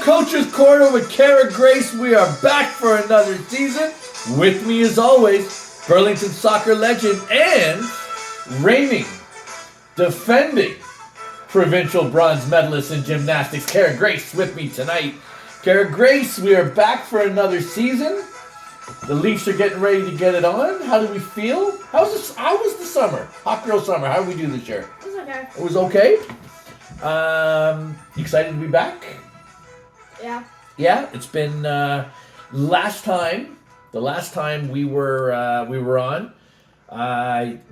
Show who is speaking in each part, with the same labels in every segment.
Speaker 1: Coach's Corner with Kara Grace. We are back for another season. With me as always, Burlington soccer legend and reigning, defending provincial bronze medalist in gymnastics, Kara Grace, with me tonight. Kara Grace, we are back for another season. The Leafs are getting ready to get it on. How do we feel? How was the summer? Hot girl summer. How did we do this year?
Speaker 2: It was okay.
Speaker 1: It was okay? Excited to be back?
Speaker 2: Yeah.
Speaker 1: Yeah, it's been the last time we were on.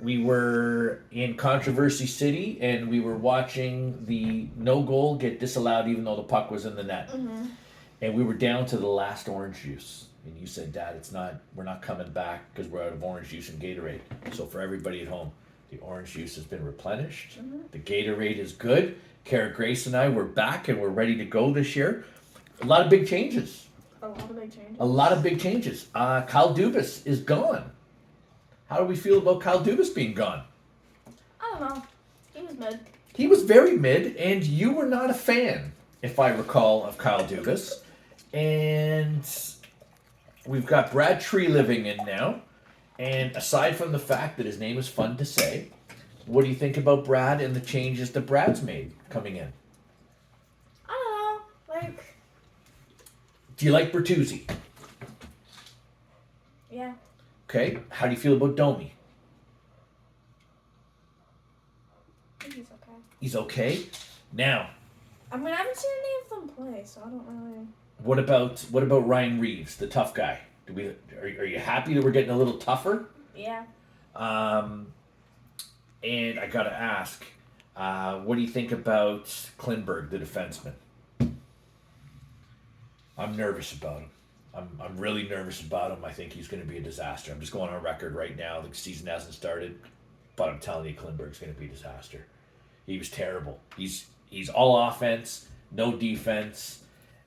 Speaker 1: We were in Controversy City, and we were watching the no goal get disallowed, even though the puck was in the net.
Speaker 2: Mm-hmm.
Speaker 1: And we were down to the last orange juice. And you said, Dad, we're not coming back because we're out of orange juice and Gatorade. So for everybody at home, the orange juice has been replenished. Mm-hmm. The Gatorade is good. Kara Grace and I, we're back and we're ready to go this year. A lot of big changes.
Speaker 2: A lot of big changes.
Speaker 1: A lot of big changes. Kyle Dubas is gone. How do we feel about Kyle Dubas being gone?
Speaker 2: I don't know. He was mid.
Speaker 1: He was very mid, and you were not a fan, if I recall, of Kyle Dubas. And we've got Brad Tree living in now. And aside from the fact that his name is fun to say, what do you think about Brad and the changes that Brad's made coming in?
Speaker 2: I don't know.
Speaker 1: Do you like Bertuzzi?
Speaker 2: Yeah.
Speaker 1: Okay. How do you feel about Domi?
Speaker 2: I think he's okay.
Speaker 1: He's okay. Now,
Speaker 2: I mean, I haven't seen any of them play, so I don't really.
Speaker 1: what about Ryan Reeves, the tough guy? Are you happy that we're getting a little tougher?
Speaker 2: Yeah.
Speaker 1: And I gotta ask, what do you think about Klingberg, the defenseman? I'm nervous about him. I'm really nervous about him. I think he's going to be a disaster. I'm just going on record right now. The season hasn't started, but I'm telling you, Klingberg's going to be a disaster. He was terrible. He's all offense, no defense,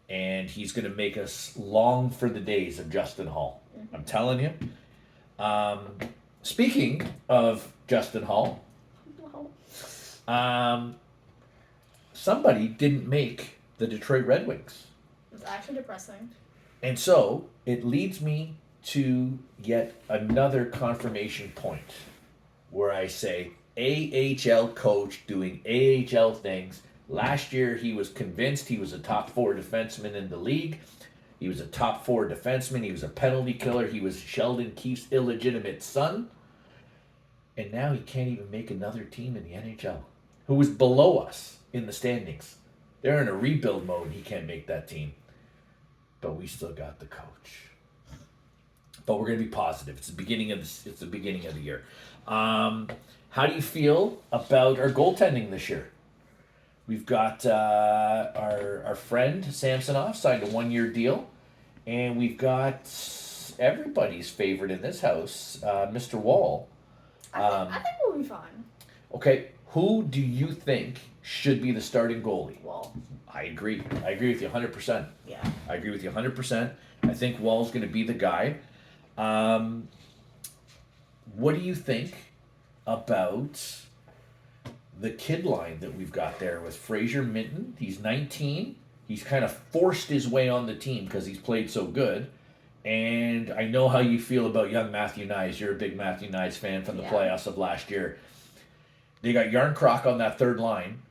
Speaker 1: and he's going to make us long for the days of Justin Hall. Mm-hmm. I'm telling you. Speaking of Justin Hall, somebody didn't make the Detroit Red Wings.
Speaker 2: It's actually depressing.
Speaker 1: And so it leads me to yet another confirmation point where I say AHL coach doing AHL things. Last year he was convinced he was a top 4 defenseman in the league. He was a top 4 defenseman. He was a penalty killer. He was Sheldon Keefe's illegitimate son. And now he can't even make another team in the NHL who was below us in the standings. They're in a rebuild mode and he can't make that team. But we still got the coach. But we're going to be positive. It's the beginning of the year. How do you feel about our goaltending this year? We've got our friend Samsonov signed a 1-year deal, and we've got everybody's favorite in this house, Mr. Wall.
Speaker 2: I think we'll be fine.
Speaker 1: Okay, who do you think should be the starting goalie?
Speaker 2: Wall.
Speaker 1: I agree. I agree with you 100%.
Speaker 2: Yeah.
Speaker 1: I agree with you 100%. I think Wall's going to be the guy. What do you think about the kid line that we've got there with Fraser Minton? He's 19. He's kind of forced his way on the team because he's played so good. And I know how you feel about young Matthew Knies. You're a big Matthew Knies fan from the playoffs of last year. They got Yarncroc on that third line.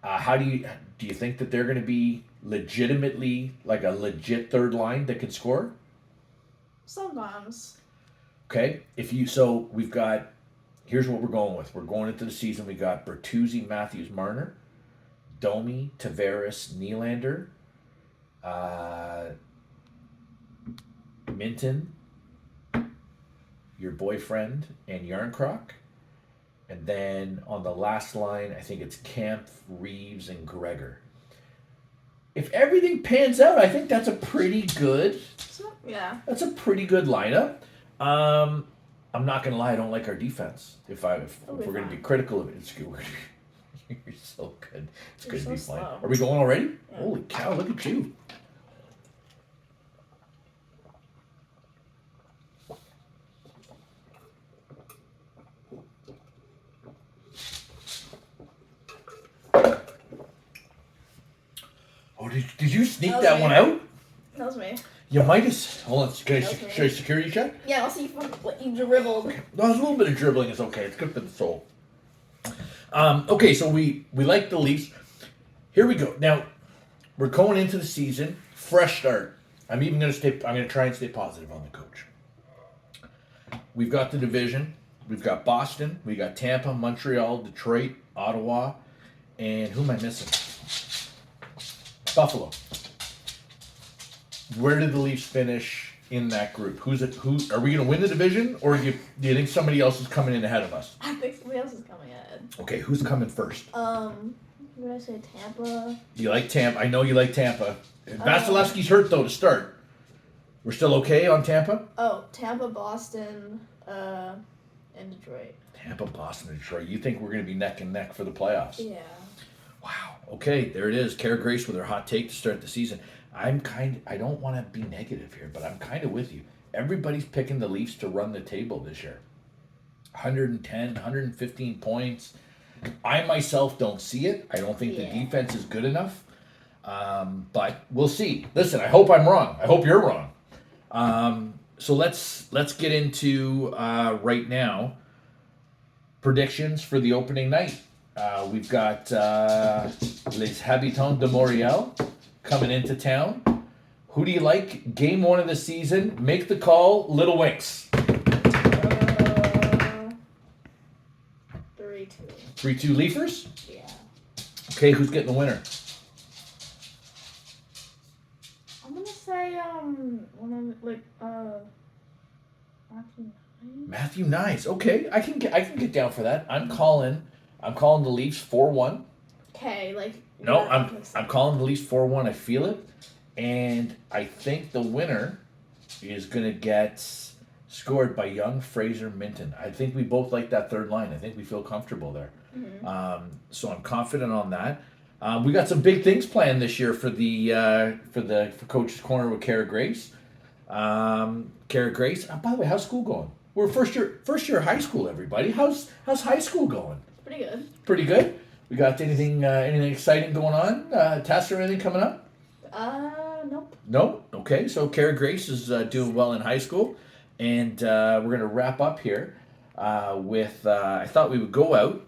Speaker 1: How do you think that they're going to be legitimately like a legit third line that can score?
Speaker 2: Sometimes.
Speaker 1: Okay, we've got. Here's what we're going with. We're going into the season. We got Bertuzzi, Matthews, Marner, Domi, Tavares, Nylander, Minton, your boyfriend, and Yarncroc. And then on the last line, I think it's Camp, Reeves, and Gregor. If everything pans out, I think that's a pretty good.
Speaker 2: Yeah.
Speaker 1: That's a pretty good lineup. I'm not gonna lie, I don't like our defense. If we're gonna be critical of it, you're so good. It's good to be fine. Are we going already? Yeah. Holy cow! Look at you. Oh, did you sneak
Speaker 2: That was
Speaker 1: that
Speaker 2: me.
Speaker 1: one out?
Speaker 2: That was me.
Speaker 1: You might have. Hold on. Should
Speaker 2: Okay.
Speaker 1: I security check?
Speaker 2: Yeah, I'll see what you dribbled.
Speaker 1: No, a little bit of dribbling is okay. It's good for the soul. Okay, so we like the Leafs. Here we go. Now we're going into the season, fresh start. I'm going to try and stay positive on the coach. We've got the division. We've got Boston. We got Tampa, Montreal, Detroit, Ottawa, and who am I missing? Buffalo. Where did the Leafs finish in that group? Who are we going to win the division, or do you think somebody else is coming in ahead of us?
Speaker 2: I think somebody else is coming ahead.
Speaker 1: Okay, who's coming first?
Speaker 2: What did I say? Tampa.
Speaker 1: You like Tampa? I know you like Tampa. Vasilevsky's hurt though to start. We're still okay on Tampa?
Speaker 2: Oh, Tampa, Boston, and Detroit.
Speaker 1: Tampa, Boston, and Detroit. You think we're going to be neck and neck for the playoffs?
Speaker 2: Yeah.
Speaker 1: Wow. Okay, there it is. Kara Grace with her hot take to start the season. I don't want to be negative here, but I'm kind of with you. Everybody's picking the Leafs to run the table this year. 110, 115 points. I myself don't see it. I don't think the defense is good enough. But we'll see. Listen, I hope I'm wrong. I hope you're wrong. So let's get into right now predictions for the opening night. We've got Les Habitants de Montreal coming into town. Who do you like? Game 1 of the season. Make the call, Little Winks.
Speaker 2: 3-2.
Speaker 1: 3-2 Leafers?
Speaker 2: Yeah.
Speaker 1: Okay, who's getting the winner?
Speaker 2: I'm gonna say
Speaker 1: Matthew Knies. Okay, I can get down for that. I'm calling the Leafs 4-1.
Speaker 2: Okay,
Speaker 1: No, I'm calling the Leafs 4-1. I feel it. And I think the winner is going to get scored by young Fraser Minton. I think we both like that third line. I think we feel comfortable there.
Speaker 2: Mm-hmm.
Speaker 1: So I'm confident on that. We got some big things planned this year for Coach's Corner with Kara Grace. Kara Grace. By the way, how's school going? We're first year of high school, everybody. How's high school going?
Speaker 2: Pretty good.
Speaker 1: Pretty good. We got anything exciting going on? Tests or anything coming up?
Speaker 2: Nope.
Speaker 1: No? Okay, so Kara Grace is doing well in high school. And we're going to wrap up here with, I thought we would go out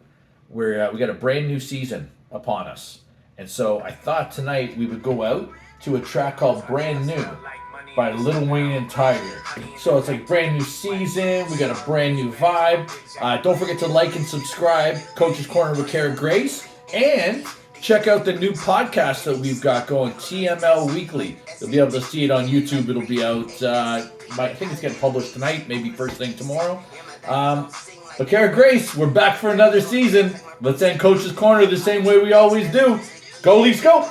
Speaker 1: where we got a brand new season upon us. And so I thought tonight we would go out to a track called Brand New by Lil Wayne and Tiger. So it's like brand new season. We got a brand new vibe. Don't forget to like and subscribe, Coach's Corner with Kara Grace. And check out the new podcast that we've got going, TML Weekly. You'll be able to see it on YouTube. It'll be out, I think it's getting published tonight, maybe first thing tomorrow. But Kara Grace, we're back for another season. Let's end Coach's Corner the same way we always do. Go Leafs, go!